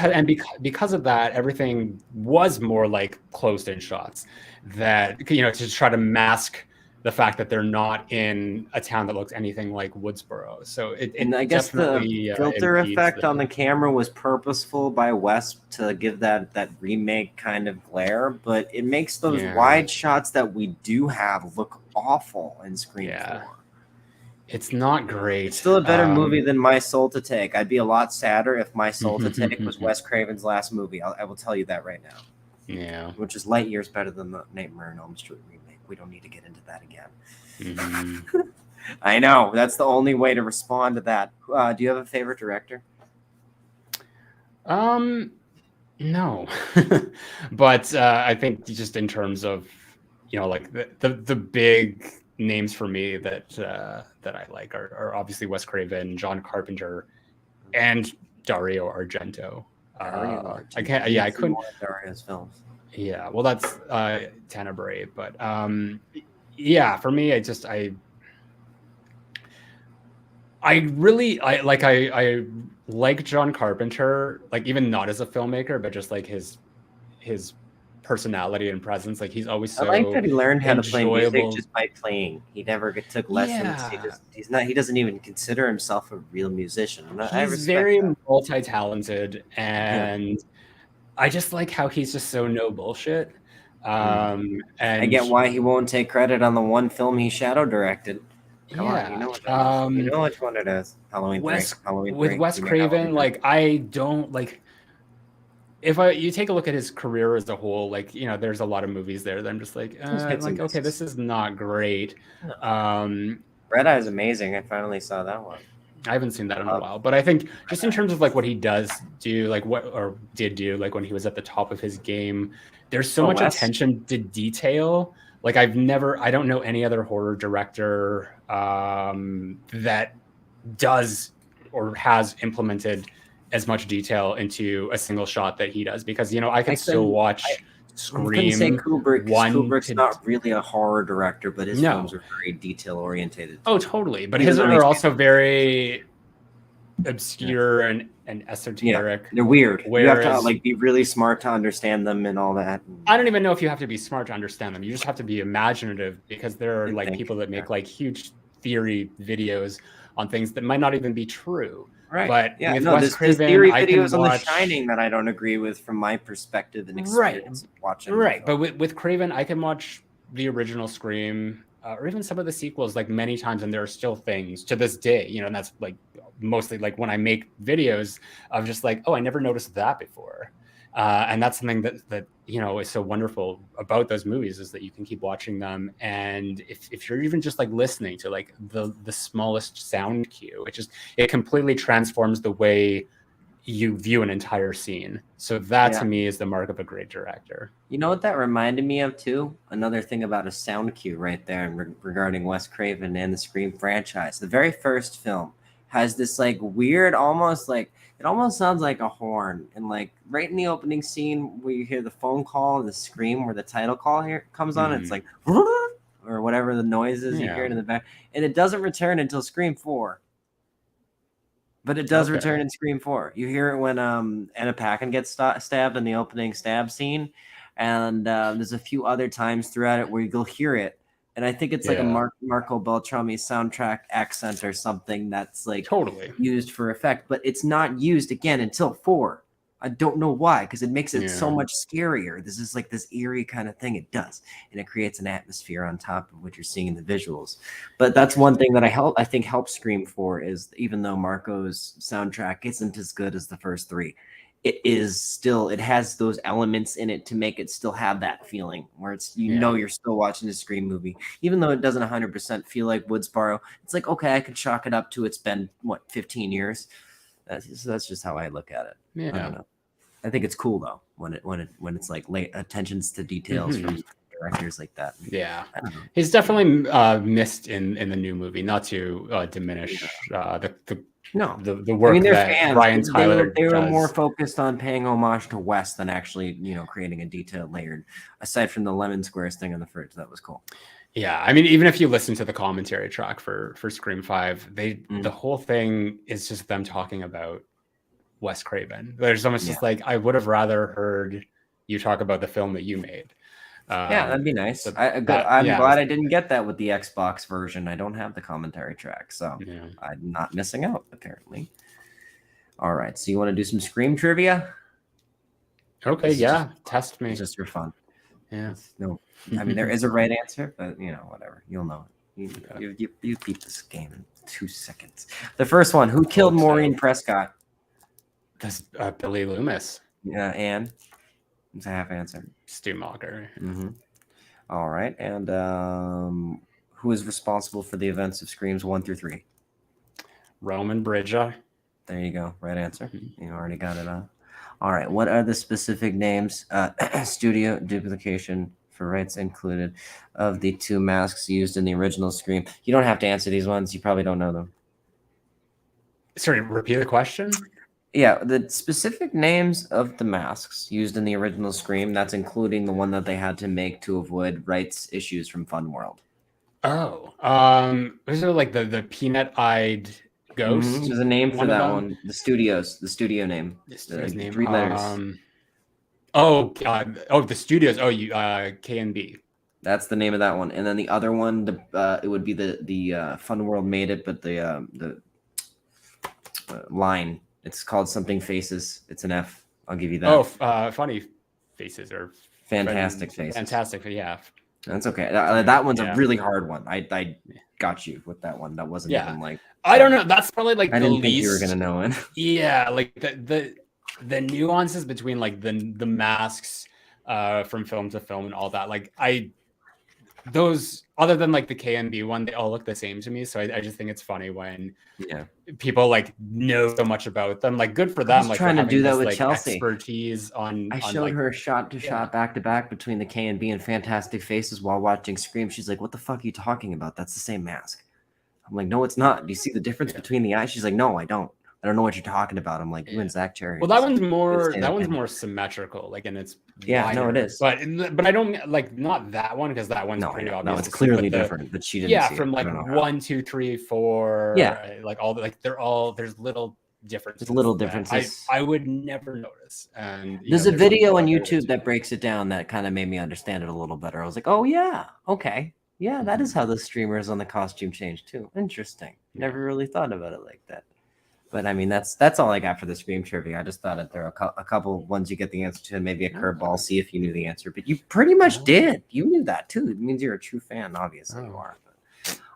because of that, everything was more like closed-in shots that to try to mask the fact that they're not in a town that looks anything like Woodsboro. So And I it guess the definitely filter impedes effect on the camera was purposeful by Wes to give that remake kind of glare, but it makes those wide shots that we do have look awful in Scream 4. It's not great. It's still a better movie than My Soul to Take. I'd be a lot sadder if My Soul to Take was Wes Craven's last movie. I will tell you that right now. Yeah. Which is light years better than the Nightmare on Elm Street remake. We don't need to get into that again. Mm-hmm. I know. That's the only way to respond to that. Do you have a favorite director? No. But I think just in terms of, like the big names for me that I like are obviously Wes Craven, John Carpenter, and Dario Argento. I can't. Yeah, I couldn't. Dario's films. Yeah, well, that's Tenebrae, but yeah, for me, I really like John Carpenter, like even not as a filmmaker, but just like his personality and presence. Like he's always so I like that he learned how to play music enjoyable. just by playing. He never took lessons. Yeah. He doesn't even consider himself a real musician. He's very multi-talented, and I just like how he's just so no bullshit. And I get why he won't take credit on the one film he shadow directed. Come on, you know what that is. You know which one it is. Halloween 3. With Wes Craven, like I don't like. If you take a look at his career as a whole, like there's a lot of movies there that I'm just like okay, this is not great. Red Eye is amazing. I finally saw that one. I haven't seen that in a while, but I think just in terms of like what he does do, like did do, like when he was at the top of his game, there's so much attention to detail. Like I don't know any other horror director that does or has implemented as much detail into a single shot that he does, because I can still watch Scream. I couldn't say Kubrick's not really a horror director, but his films are very detail oriented. Oh, totally. But his are also very obscure and esoteric. Yeah, they're weird. You have to like be really smart to understand them and all that. I don't even know if you have to be smart to understand them. You just have to be imaginative, because there are like people that make like huge theory videos on things that might not even be true. Right. But there's theory videos on The Shining that I don't agree with from my perspective and experience of watching. Right. But with Craven, I can watch the original Scream or even some of the sequels like many times, and there are still things to this day, and that's like mostly like when I make videos of just like, oh, I never noticed that before. And that's something that is so wonderful about those movies, is that you can keep watching them, and if you're even just like listening to like the smallest sound cue, it completely transforms the way you view an entire scene. So that to me is the mark of a great director. You know what that reminded me of too? Another thing about a sound cue right there regarding Wes Craven and the Scream franchise. The very first film has this like weird, almost like, it almost sounds like a horn. And like right in the opening scene where you hear the phone call and the scream where the title call here comes on, it's like, or whatever the noise is you hear it in the back. And it doesn't return until Scream 4. But it does return in Scream 4. You hear it when Anna Paquin gets stabbed in the opening stab scene. And there's a few other times throughout it where you'll hear it. And I think it's like a Marco Beltrami soundtrack accent or something that's like totally used for effect. But it's not used again until 4. I don't know why, because it makes it so much scarier. This is like this eerie kind of thing. It does. And it creates an atmosphere on top of what you're seeing in the visuals. But that's one thing that I think helps Scream 4 is, even though Marco's soundtrack isn't as good as the first 3, it has those elements in it to make it still have that feeling where it's, you're still watching a Scream movie, even though it doesn't 100% feel like Woodsboro. It's like, okay, I could chalk it up to, it's been 15 years. That's just how I look at it. Yeah. I don't know. I think it's cool though when it's like late attentions to details from directors like that. Yeah, he's definitely missed in the new movie. Not to diminish the No, the work I mean they're that fans. Ryan Tyler They were more does. focused on paying homage to Wes than actually, creating a detailed layered. Aside from the lemon squares thing on the fridge, that was cool. Yeah, I mean, even if you listen to the commentary track for Scream 5, the whole thing is just them talking about Wes Craven. There's almost just like, I would have rather heard you talk about the film that you made. Yeah, that'd be nice. So I'm glad I didn't get that with the Xbox version. I don't have the commentary track, so yeah. I'm not missing out, apparently. All right, so you want to do some Scream trivia? Okay, yeah, test me. It's just for fun. Yeah. No, I mean, there is a right answer, but, whatever. You'll know it. You beat this game in 2 seconds. The first one, who killed Maureen Prescott? That's Billy Loomis. Yeah, and it's a half answer. Stu Macher. Mm-hmm. All right, and who is responsible for the events of Screams 1 through 3? Roman Bridger. There you go. Right answer. You already got it on. All right. What are the specific names, studio duplication for rights included, of the 2 masks used in the original Scream? You don't have to answer these ones. You probably don't know them. Sorry, repeat the question? Yeah, the specific names of the masks used in the original Scream, that's including the one that they had to make to avoid rights issues from Fun World. Oh, was it like the peanut-eyed ghost? Mm-hmm. There's a name for that one. The studio name. The name. 3 letters. The studios. Oh, you K&B. That's the name of that one. And then the other one, it would be the Fun World made it, but the line. It's called something faces. It's an F. I'll give you that. Oh, funny faces or fantastic faces. Fantastic, yeah. That's okay. That one's a really hard one. I got you with that one. That wasn't even like. I don't know. That's probably like I didn't think you were gonna know it. Yeah, like the nuances between like the masks from film to film and all that. Like those other than like the K&B one, they all look the same to me. So I just think it's funny when people like know so much about them. Like good for them. I was like trying to do that with like, Chelsea. Expertise on. I showed her shot to shot back to back between the K&B and Fantastic Faces while watching Scream. She's like, "What the fuck are you talking about? That's the same mask." I'm like, "No, it's not. Do you see the difference between the eyes?" She's like, "No, I don't. I don't know what you're talking about." I'm like, "You and Zack Cherry." Well, that one's more symmetrical, like, and it's wider. No, it is. But I don't like not that one because that one's pretty obvious. No, it's clearly different. But she didn't. Yeah, see from it. like 1, 2, 3, 4. Yeah, like all like there's little differences. There's little differences. I would never notice. And there's a video on YouTube that breaks it down that kind of made me understand it a little better. I was like, oh yeah, okay. Yeah, that is how the streamers on the costume changed too. Interesting. Never really thought about it like that. But I mean, that's all I got for the Scream trivia. I just thought that there are a couple ones you get the answer to, and maybe a curveball, see if you knew the answer. But you pretty much did. You knew that too. It means you're a true fan. Obviously, you are. But,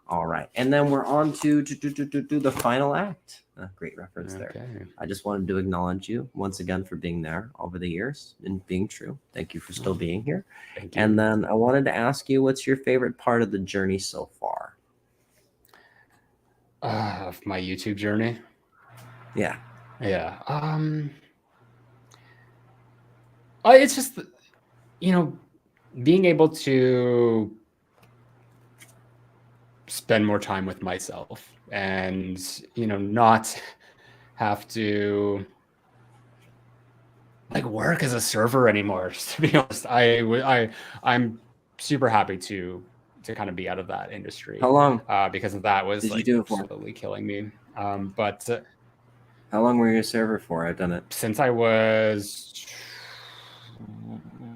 all right, and then we're on to the final act. Great reference there. I just wanted to acknowledge you once again for being there over the years and being true. Thank you for still being here. Thank you. And then I wanted to ask you, what's your favorite part of the journey so far? Of my YouTube journey. Yeah. It's just, being able to spend more time with myself and, not have to like work as a server anymore. Just to be honest, I'm super happy to kind of be out of that industry. How long? Because that was Did you do it for? slowly killing me. But how long were you a server for? I've done it since I was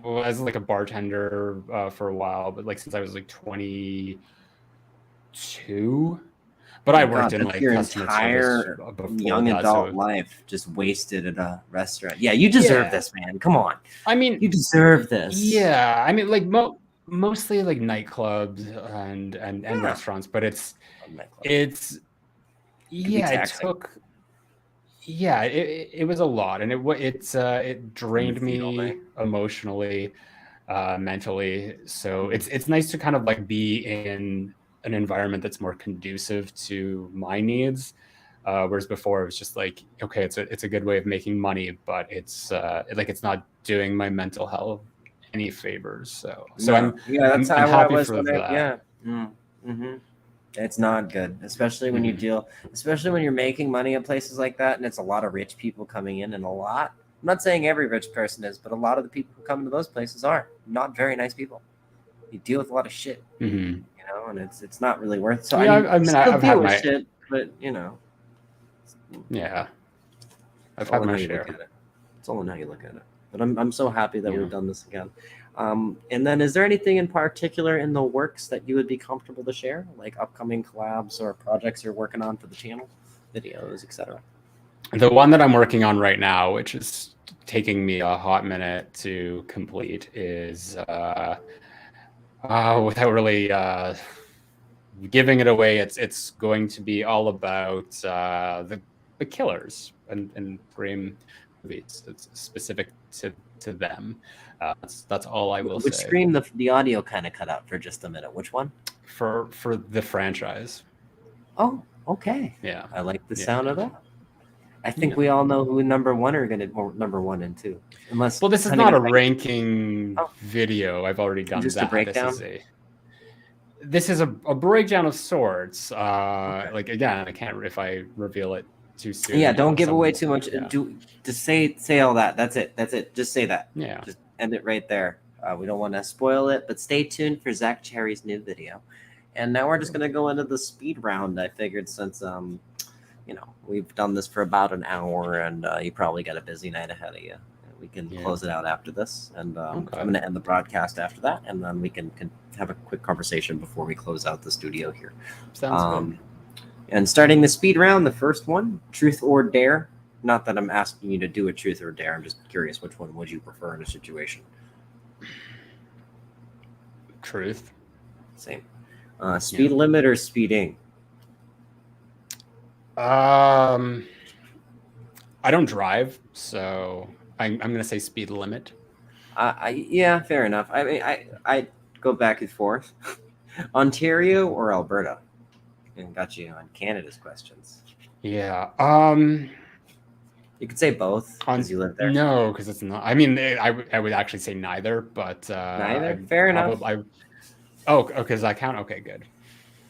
like a bartender for a while, but like since I was like 22. But I worked in like your customer entire young that, adult life just wasted at a restaurant. Yeah, you deserve this, man. Come on. I mean, you deserve this. Yeah, I mean, like mostly like nightclubs and restaurants, but it was a lot, and it drained me emotionally, mentally. So it's nice to kind of like be in an environment that's more conducive to my needs, whereas before it was just like, okay, it's a good way of making money, but it's not doing my mental health any favors. I'm happy for that. Yeah. Mm-hmm. It's not good, especially when especially when you're making money at places like that, and it's a lot of rich people coming in, and I'm not saying every rich person is, but a lot of the people who come into those places are not very nice people. You deal with a lot of shit, and it's not really worth it. So Yeah, I mean, still I've deal had with my shit, but yeah, I've it's all had in how my you look share. at it. It's all in how you look at it. But I'm so happy that Yeah. we've done this again. And then, is there anything in particular in the works that you would be comfortable to share, like upcoming collabs or projects you're working on for the channel, videos, etc.? The one that I'm working on right now, which is taking me a hot minute to complete, is without really giving it away, it's going to be all about the killers and Scream movies. It's specific to them. That's all I will Which say. Scream, the audio kind of cut out for just a minute. Which one? For the franchise. Oh, okay. Yeah, I like the yeah, sound yeah. of that. I think we all know who number 1 are gonna, or number 1 and 2, unless. Well, this is not a ranking video. I've already done just that. a breakdown. This is a breakdown of sorts. Like again, I can't if I reveal it too soon. Yeah, don't give away too much. Yeah. Just say all that. That's it. Just say that. Yeah. Just end it right there. We don't want to spoil it, but stay tuned for Zack Cherry's new video. And now we're just gonna go into the speed round. I figured since we've done this for about an hour, and you probably got a busy night ahead of you. We can close it out after this, and I'm going to end the broadcast after that, and then we can have a quick conversation before we close out the studio here. Sounds good. And starting the speed round, the first one, truth or dare. Not that I'm asking you to do a truth or dare. I'm just curious, which one would you prefer in a situation? Truth. Same. Speed limit or speeding? I don't drive, so I'm going to say speed limit. Yeah, fair enough. I mean, I go back and forth. Ontario or Alberta? And got you on Canada's questions. Yeah. You could say both because you live there. No, because it's not. I mean, I would actually say neither, but neither. Fair enough. Because I count. Okay, good.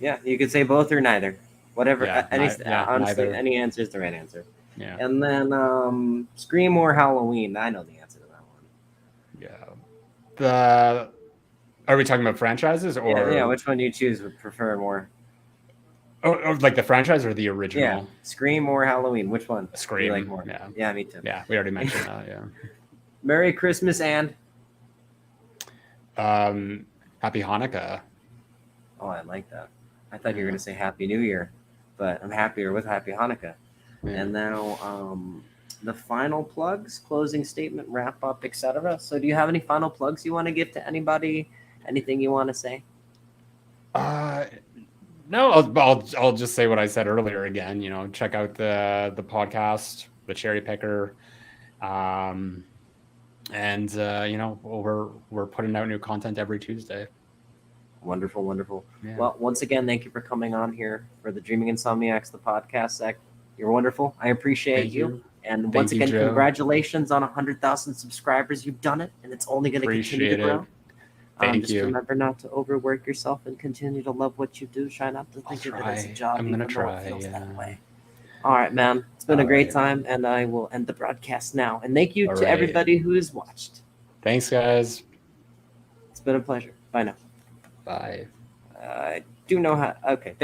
Yeah, you could say both or neither. Whatever. Yeah, honestly, neither. any answer is the right answer. Yeah. And then Scream or Halloween? I know the answer to that one. Yeah. Are we talking about franchises or? Yeah. Which one do you choose? Would prefer more? Oh, like the franchise or the original? Yeah. Scream or Halloween? Which one? Scream. Do you like more? Yeah. Yeah, me too. Yeah, we already mentioned that. Yeah. Merry Christmas and. Happy Hanukkah. Oh, I like that. I thought you were going to say Happy New Year, but I'm happier with Happy Hanukkah. Yeah. And now the final plugs, closing statement, wrap up, etc. So do you have any final plugs you want to give to anybody? Anything you want to say? No, I'll just say what I said earlier again. Check out the podcast, The Cherry Picker. And we're putting out new content every Tuesday. Wonderful. Yeah. Well, once again, thank you for coming on here for the Dreaming Insomniacs, the podcast, Zach. You're wonderful. I appreciate you. And once again, congratulations on 100,000 subscribers. You've done it, and it's only going to continue to grow. Thank you. Remember not to overwork yourself and continue to love what you do. Try not to think of it as a job. I'm going to try. It feels that way. All right, man. It's been a great time, and I will end the broadcast now. And thank you to everybody who has watched. Thanks, guys. It's been a pleasure. Bye now. Bye. I do know how. Okay.